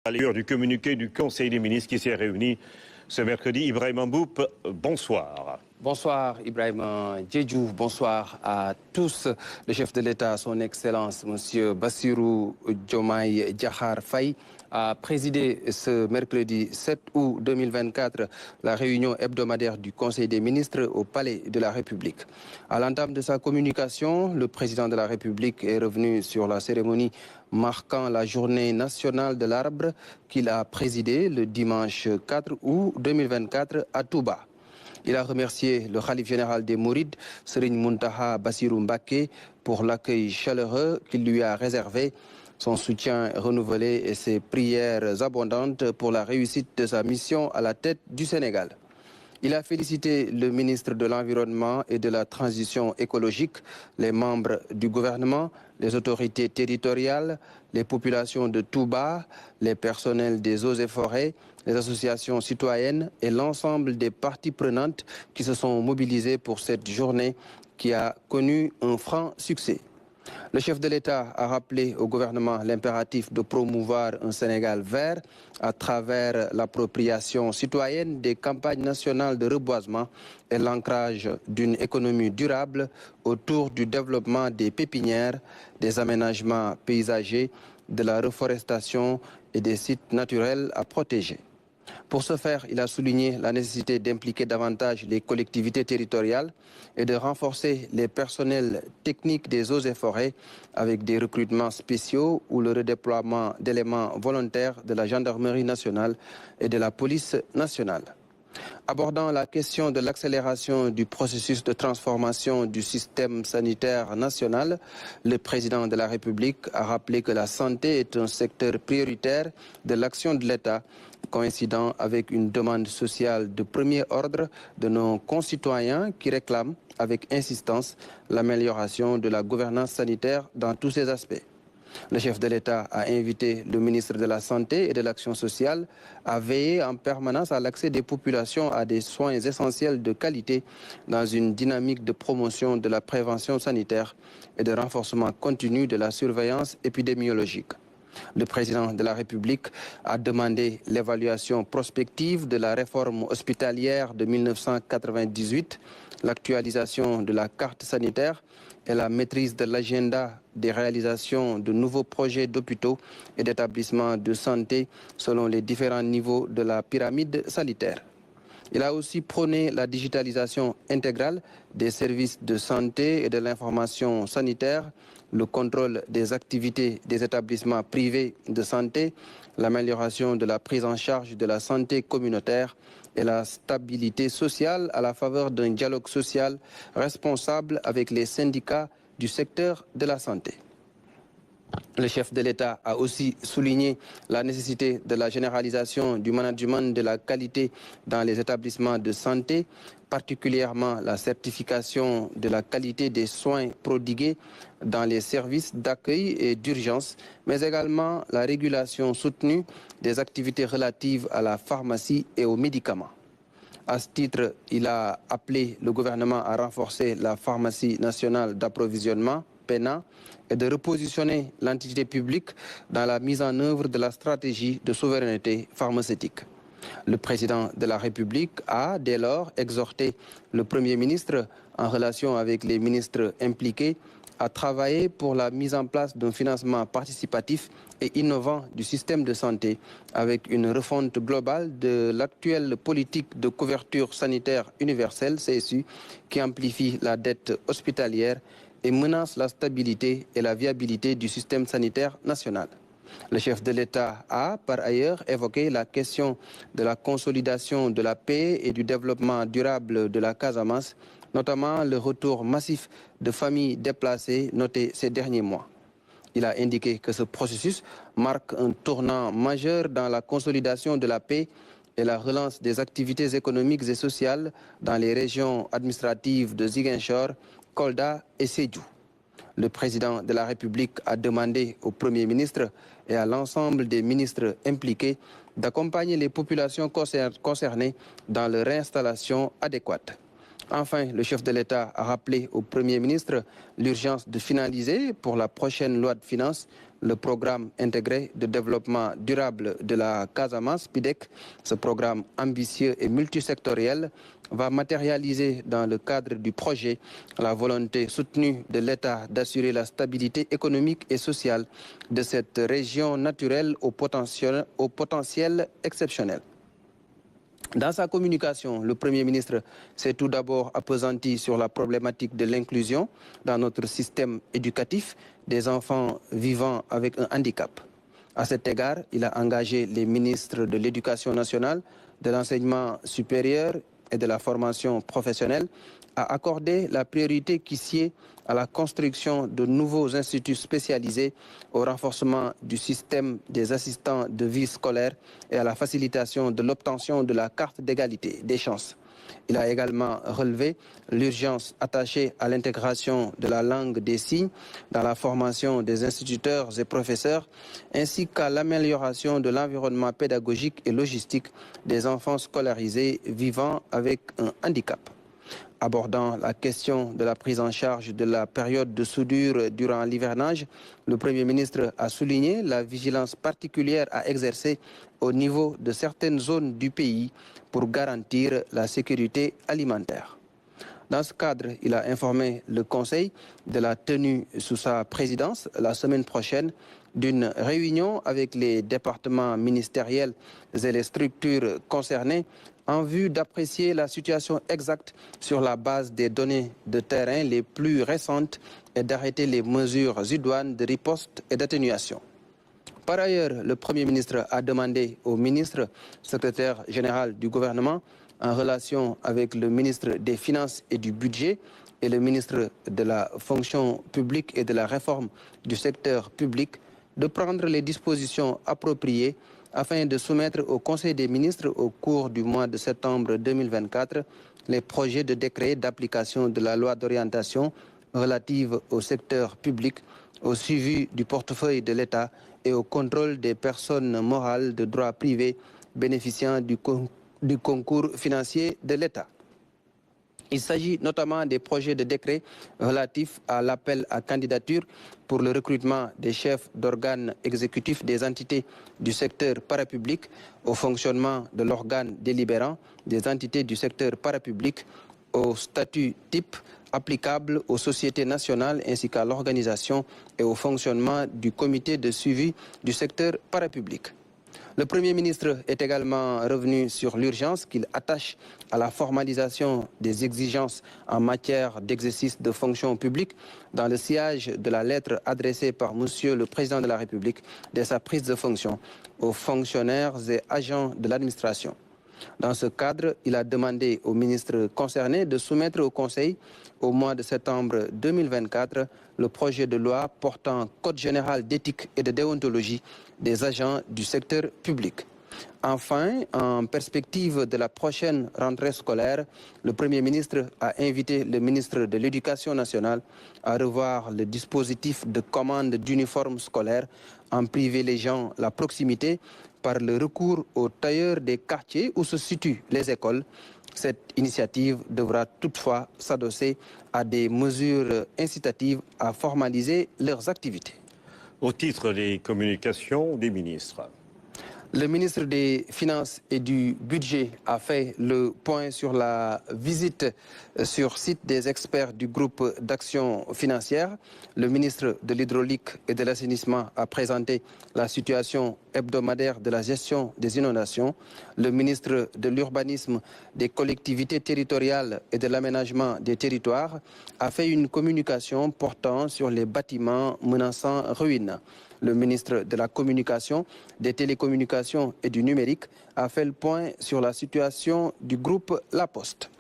À l'heure du communiqué du Conseil des ministres qui s'est réuni ce mercredi, Ibrahima Mboup, bonsoir. Bonsoir Ibrahima Djedjou, bonsoir à tous. Le chef de l'État, son Excellence, M. Bassirou Diomaye Diakhar Faye, a présidé ce mercredi 7 août 2024 la réunion hebdomadaire du Conseil des ministres au Palais de la République. À l'entame de sa communication, le président de la République est revenu sur la cérémonie marquant la journée nationale de l'arbre qu'il a présidée le dimanche 4 août 2024 à Touba. Il a remercié le Khalife général des Mourides, Serigne Mountakha Bassirou Mbacké, pour l'accueil chaleureux qu'il lui a réservé, son soutien renouvelé et ses prières abondantes pour la réussite de sa mission à la tête du Sénégal. Il a félicité le ministre de l'Environnement et de la Transition écologique, les membres du gouvernement, les autorités territoriales, les populations de Touba, les personnels des eaux et forêts, les associations citoyennes et l'ensemble des parties prenantes qui se sont mobilisées pour cette journée qui a connu un franc succès. Le chef de l'État a rappelé au gouvernement l'impératif de promouvoir un Sénégal vert à travers l'appropriation citoyenne des campagnes nationales de reboisement et l'ancrage d'une économie durable autour du développement des pépinières, des aménagements paysagers, de la reforestation et des sites naturels à protéger. Pour ce faire, il a souligné la nécessité d'impliquer davantage les collectivités territoriales et de renforcer les personnels techniques des eaux et forêts avec des recrutements spéciaux ou le redéploiement d'éléments volontaires de la gendarmerie nationale et de la police nationale. Abordant la question de l'accélération du processus de transformation du système sanitaire national, le président de la République a rappelé que la santé est un secteur prioritaire de l'action de l'État, coïncidant avec une demande sociale de premier ordre de nos concitoyens qui réclament avec insistance l'amélioration de la gouvernance sanitaire dans tous ses aspects. Le chef de l'État a invité le ministre de la Santé et de l'Action sociale à veiller en permanence à l'accès des populations à des soins essentiels de qualité dans une dynamique de promotion de la prévention sanitaire et de renforcement continu de la surveillance épidémiologique. Le président de la République a demandé l'évaluation prospective de la réforme hospitalière de 1998, l'actualisation de la carte sanitaire et la maîtrise de l'agenda des réalisations de nouveaux projets d'hôpitaux et d'établissements de santé selon les différents niveaux de la pyramide sanitaire. Il a aussi prôné la digitalisation intégrale des services de santé et de l'information sanitaire, le contrôle des activités des établissements privés de santé, l'amélioration de la prise en charge de la santé communautaire et la stabilité sociale à la faveur d'un dialogue social responsable avec les syndicats du secteur de la santé. Le chef de l'État a aussi souligné la nécessité de la généralisation du management de la qualité dans les établissements de santé, particulièrement la certification de la qualité des soins prodigués dans les services d'accueil et d'urgence, mais également la régulation soutenue des activités relatives à la pharmacie et aux médicaments. À ce titre, il a appelé le gouvernement à renforcer la pharmacie nationale d'approvisionnement, PENA, et de repositionner l'entité publique dans la mise en œuvre de la stratégie de souveraineté pharmaceutique. Le président de la République a dès lors exhorté le Premier ministre, en relation avec les ministres impliqués, à travailler pour la mise en place d'un financement participatif et innovant du système de santé avec une refonte globale de l'actuelle politique de couverture sanitaire universelle, CSU, qui amplifie la dette hospitalière et menace la stabilité et la viabilité du système sanitaire national. Le chef de l'État a, par ailleurs, évoqué la question de la consolidation de la paix et du développement durable de la Casamance, notamment le retour massif de familles déplacées noté ces derniers mois. Il a indiqué que ce processus marque un tournant majeur dans la consolidation de la paix et la relance des activités économiques et sociales dans les régions administratives de Ziguinchor, Kolda et Sédhiou. Le président de la République a demandé au Premier ministre et à l'ensemble des ministres impliqués d'accompagner les populations concernées dans leur réinstallation adéquate. Enfin, le chef de l'État a rappelé au Premier ministre l'urgence de finaliser pour la prochaine loi de finances le programme intégré de développement durable de la Casamance, PIDEC. Ce programme ambitieux et multisectoriel va matérialiser dans le cadre du projet la volonté soutenue de l'État d'assurer la stabilité économique et sociale de cette région naturelle au potentiel exceptionnel. Dans sa communication, le Premier ministre s'est tout d'abord appesanti sur la problématique de l'inclusion dans notre système éducatif des enfants vivant avec un handicap. À cet égard, il a engagé les ministres de l'Éducation nationale, de l'enseignement supérieur et de la formation professionnelle à accorder la priorité qui sied à la construction de nouveaux instituts spécialisés, au renforcement du système des assistants de vie scolaire et à la facilitation de l'obtention de la carte d'égalité des chances. Il a également relevé l'urgence attachée à l'intégration de la langue des signes dans la formation des instituteurs et professeurs, ainsi qu'à l'amélioration de l'environnement pédagogique et logistique des enfants scolarisés vivant avec un handicap. Abordant la question de la prise en charge de la période de soudure durant l'hivernage, le Premier ministre a souligné la vigilance particulière à exercer au niveau de certaines zones du pays pour garantir la sécurité alimentaire. Dans ce cadre, il a informé le Conseil de la tenue sous sa présidence la semaine prochaine d'une réunion avec les départements ministériels et les structures concernées en vue d'apprécier la situation exacte sur la base des données de terrain les plus récentes et d'arrêter les mesures idoines de riposte et d'atténuation. Par ailleurs, le Premier ministre a demandé au ministre, secrétaire général du gouvernement, en relation avec le ministre des Finances et du Budget et le ministre de la Fonction publique et de la Réforme du secteur public, de prendre les dispositions appropriées afin de soumettre au Conseil des ministres au cours du mois de septembre 2024 les projets de décret d'application de la loi d'orientation relative au secteur public, au suivi du portefeuille de l'État et au contrôle des personnes morales de droit privé bénéficiant du concours financier de l'État. Il s'agit notamment des projets de décret relatifs à l'appel à candidature pour le recrutement des chefs d'organes exécutifs des entités du secteur parapublic, au fonctionnement de l'organe délibérant des entités du secteur parapublic, au statut type applicable aux sociétés nationales ainsi qu'à l'organisation et au fonctionnement du comité de suivi du secteur parapublic. Le Premier ministre est également revenu sur l'urgence qu'il attache à la formalisation des exigences en matière d'exercice de fonction publique dans le sillage de la lettre adressée par Monsieur le Président de la République dès sa prise de fonction aux fonctionnaires et agents de l'administration. Dans ce cadre, il a demandé aux ministres concernés de soumettre au Conseil, au mois de septembre 2024, le projet de loi portant Code général d'éthique et de déontologie des agents du secteur public. Enfin, en perspective de la prochaine rentrée scolaire, le Premier ministre a invité le ministre de l'Éducation nationale à revoir le dispositif de commande d'uniformes scolaires en privilégiant la proximité par le recours aux tailleurs des quartiers où se situent les écoles. Cette initiative devra toutefois s'adosser à des mesures incitatives à formaliser leurs activités. Au titre des communications des ministres. Le ministre des Finances et du Budget a fait le point sur la visite sur site des experts du groupe d'action financière. Le ministre de l'Hydraulique et de l'Assainissement a présenté la situation hebdomadaire de la gestion des inondations. Le ministre de l'Urbanisme, des collectivités territoriales et de l'aménagement des territoires a fait une communication portant sur les bâtiments menaçant ruine. Le ministre de la Communication, des Télécommunications et du Numérique a fait le point sur la situation du groupe La Poste.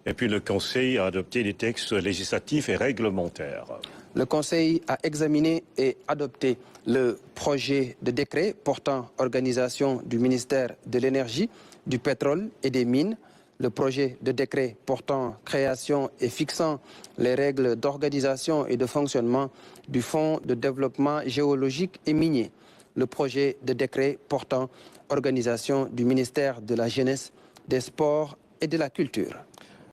Et puis le Conseil a adopté des textes législatifs et réglementaires. Le Conseil a examiné et adopté le projet de décret portant organisation du ministère de l'Énergie, du Pétrole et des Mines, le projet de décret portant création et fixant les règles d'organisation et de fonctionnement du Fonds de développement géologique et minier, le projet de décret portant organisation du ministère de la Jeunesse, des Sports et de la Culture.